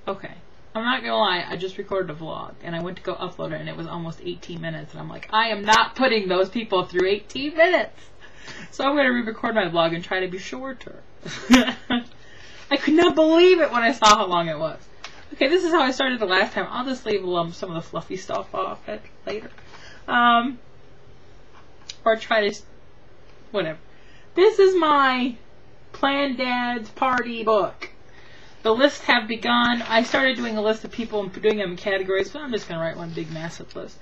Okay. I'm not gonna lie, I just recorded a vlog, and I went to go upload it, and it was almost 18 minutes, and I'm like, I am not putting those people through 18 minutes! So I'm gonna re-record my vlog and try to be shorter. I could not believe it when I saw how long it was. Okay, this is how I started the last time. I'll just leave some of the fluffy stuff off later. Or try to... whatever. This is my Planned Dad's Party book. The lists have begun. I started doing a list of people and doing them in categories, but I'm just going to write one big massive list.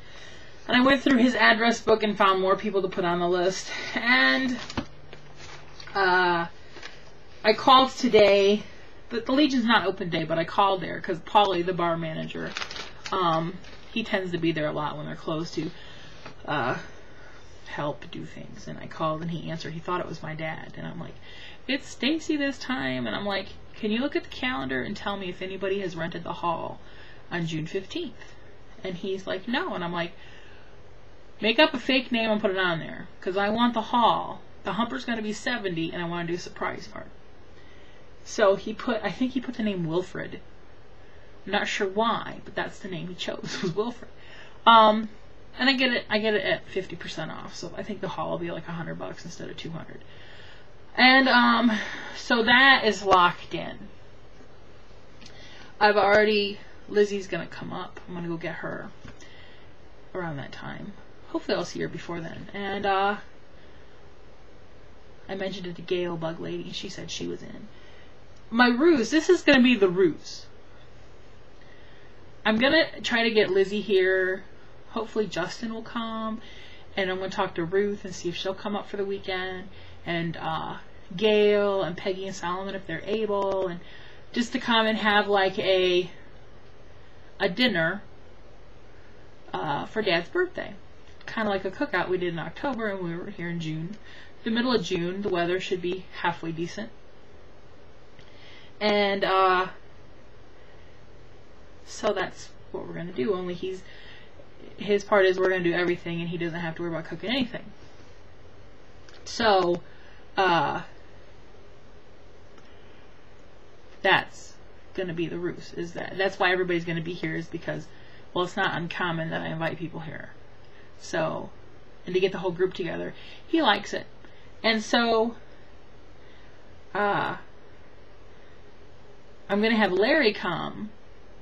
And I went through his address book and found more people to put on the list. And I called today. The Legion's not open today, but I called there because Paulie, the bar manager, he tends to be there a lot when they're closed to help do things. And I called and he answered. He thought it was my dad. And I'm like, it's Stacy this time. And I'm like, can you look at the calendar and tell me if anybody has rented the hall on June 15th? And he's like, no. And I'm like, make up a fake name and put it on there. Because I want the hall. The Humper's going to be 70 and I want to do a surprise party. So he put, I think he put the name Wilfred. I'm not sure why, but that's the name he chose, was Wilfred. And I get it at 50% off. So I think the hall will be like $100 instead of $200. And so that is locked in. I've already, Lizzie's gonna come up. I'm gonna go get her around that time. Hopefully I'll see her before then. And I mentioned it to Gail Bug Lady and she said she was in. My ruse, this is gonna be the ruse. I'm gonna try to get Lizzie here. Hopefully Justin will come. And I'm gonna talk to Ruth and see if she'll come up for the weekend. And Gail and Peggy and Solomon if they're able, and just to come and have like a dinner for Dad's birthday, kind of like a cookout we did in October, and we were here in June. The middle of June, the weather should be halfway decent, and so that's what we're gonna do. Only his part is we're gonna do everything, and he doesn't have to worry about cooking anything. So, that's gonna be the ruse. That's why everybody's gonna be here, is because, well, it's not uncommon that I invite people here. So, and to get the whole group together, he likes it. And so, I'm gonna have Larry come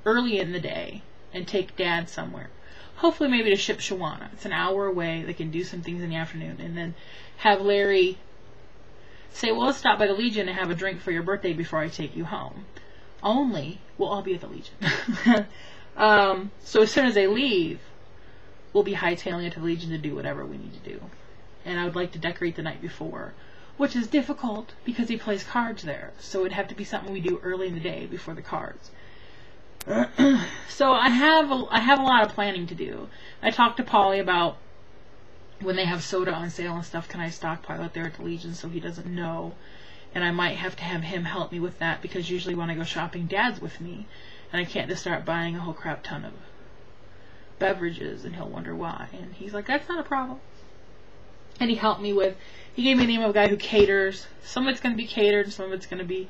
early in the day and take Dad somewhere. Hopefully maybe to Shipshewana. It's an hour away. They can do some things in the afternoon. And then have Larry say, well, let's stop by the Legion and have a drink for your birthday before I take you home. Only, we'll all be at the Legion. So as soon as they leave, we'll be hightailing it to the Legion to do whatever we need to do. And I would like to decorate the night before, which is difficult because he plays cards there. So it'd have to be something we do early in the day before the cards. So I have a lot of planning to do. I talked to Paulie about when they have soda on sale and stuff, can I stockpile it there at the Legion so he doesn't know? And I might have to have him help me with that, because usually when I go shopping, Dad's with me, and I can't just start buying a whole crap ton of beverages and he'll wonder why. And he's like, that's not a problem. And he helped me with, he gave me the name of a guy who caters. Some of it's going to be catered, some of it's going to be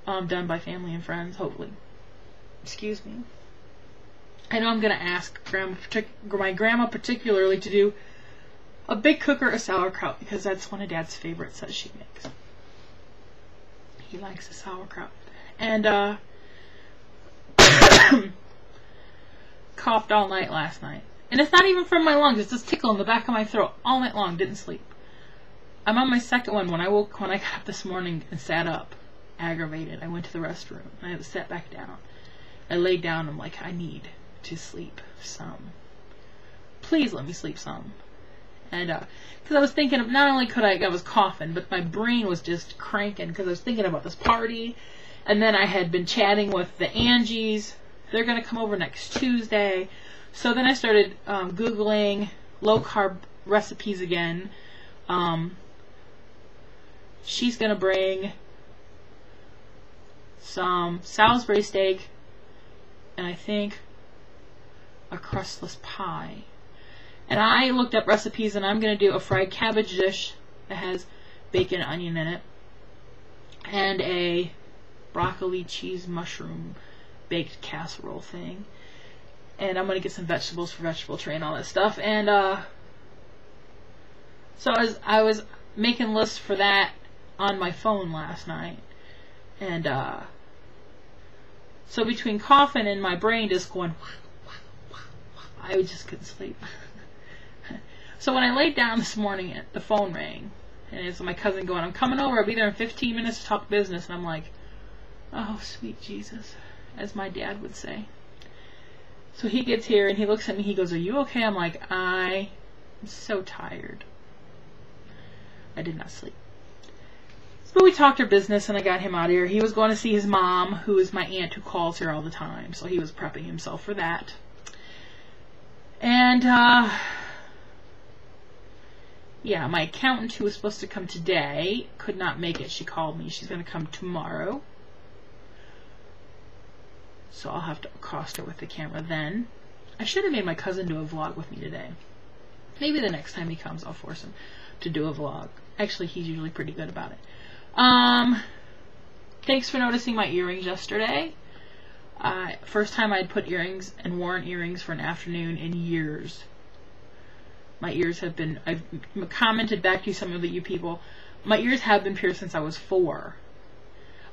done by family and friends, hopefully. Excuse me. I know I'm going to ask my grandma particularly to do a big cooker of sauerkraut, because that's one of Dad's favorites that she makes. He likes the sauerkraut. And coughed all night last night. And it's not even from my lungs, it's just tickle in the back of my throat all night long, didn't sleep. I'm on my second one. When I got up this morning and sat up, aggravated, I went to the restroom. I had to sit back down. I laid down, I'm like, I need to sleep some. Please let me sleep some. And because I was thinking of, not only I was coughing, but my brain was just cranking because I was thinking about this party. And then I had been chatting with the Angies. They're going to come over next Tuesday. So then I started Googling low-carb recipes again. She's going to bring some Salisbury steak and I think a crustless pie. And I looked up recipes, and I'm going to do a fried cabbage dish that has bacon and onion in it, and a broccoli cheese mushroom baked casserole thing. And I'm going to get some vegetables for vegetable tray and all that stuff. And so I was making lists for that on my phone last night. And so between coughing and my brain just going, I just couldn't sleep. So when I laid down this morning, the phone rang. And it's my cousin going, I'm coming over. I'll be there in 15 minutes to talk business. And I'm like, oh, sweet Jesus, as my dad would say. So he gets here and he looks at me. He goes, are you okay? I'm like, I'm so tired. I did not sleep. So we talked our business and I got him out of here. He was going to see his mom, who is my aunt who calls here all the time. So he was prepping himself for that. And, yeah, my accountant who was supposed to come today could not make it. She called me. She's going to come tomorrow. So I'll have to accost her with the camera then. I should have made my cousin do a vlog with me today. Maybe the next time he comes, I'll force him to do a vlog. Actually, he's usually pretty good about it. Thanks for noticing my earrings yesterday. First time I'd put earrings and worn earrings for an afternoon in years. My ears have been, I've commented back to some of you people, my ears have been pierced since I was 4.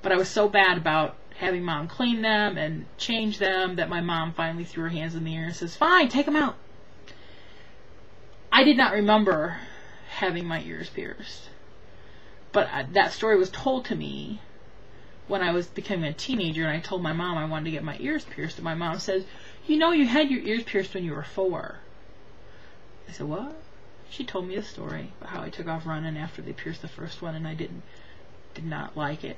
But I was so bad about having Mom clean them and change them that my mom finally threw her hands in the air and says, fine, take them out. I did not remember having my ears pierced. But that story was told to me when I was becoming a teenager, and I told my mom I wanted to get my ears pierced, and my mom says, you know, you had your ears pierced when you were 4. I said, what? She told me a story about how I took off running after they pierced the first one, and I did not like it.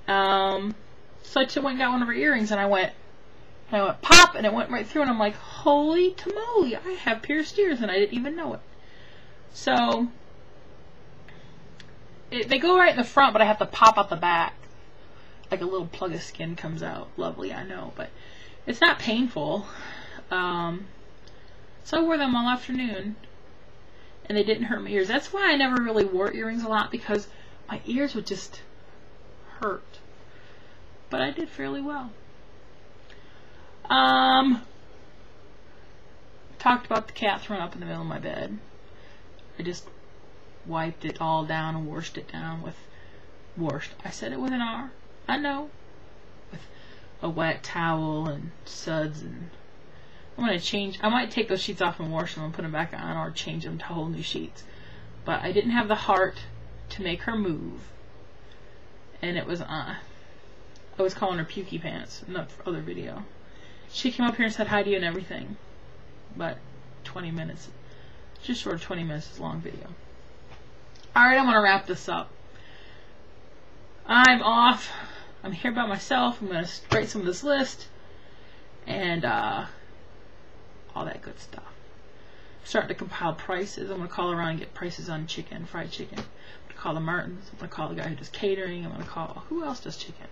So I went and got one of her earrings, and I went pop, and it went right through, and I'm like, holy tamale, I have pierced ears, and I didn't even know it. So they go right in the front, but I have to pop out the back. Like a little plug of skin comes out. Lovely, I know, but it's not painful. So I wore them all afternoon, and they didn't hurt my ears. That's why I never really wore earrings a lot, because my ears would just hurt. But I did fairly well. Talked about the cat throwing up in the middle of my bed. I just wiped it all down and washed it down with I said it with an R. I know. With a wet towel and suds, and I'm going to change. I might take those sheets off and wash them and put them back on, or change them to whole new sheets. But I didn't have the heart to make her move. And it was I was calling her Pukey Pants in the other video. She came up here and said hi to you and everything. But 20 minutes. Just short of 20 minutes is a long video. Alright, I'm going to wrap this up. I'm off. I'm here by myself. I'm going to write some of this list. And all that good stuff. Starting to compile prices. I'm going to call around and get prices on chicken, fried chicken. I'm going to call the Martins. I'm going to call the guy who does catering. I'm going to call, who else does chicken?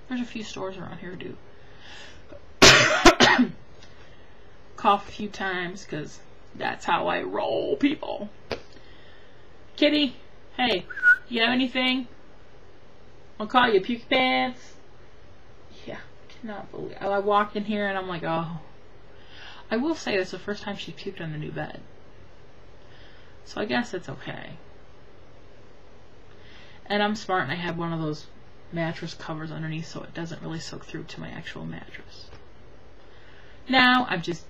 There's a few stores around here who do. Cough a few times, because that's how I roll, people. Kitty, hey, you have anything? I'll call you Pukey Pants. Yeah, I cannot believe. I walked in here and I'm like, oh. I will say that's the first time she puked on the new bed. So I guess it's okay. And I'm smart and I have one of those mattress covers underneath so it doesn't really soak through to my actual mattress. Now I'm just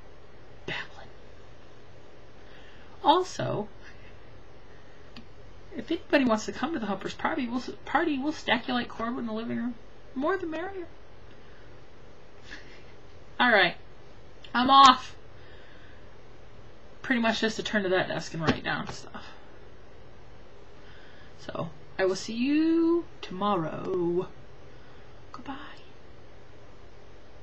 babbling. Also, if anybody wants to come to the Humpers party, we'll stack you like cordwood in the living room. More the merrier. Alright. I'm off. Pretty much just to turn to that desk and write down stuff. So, I will see you tomorrow. Goodbye.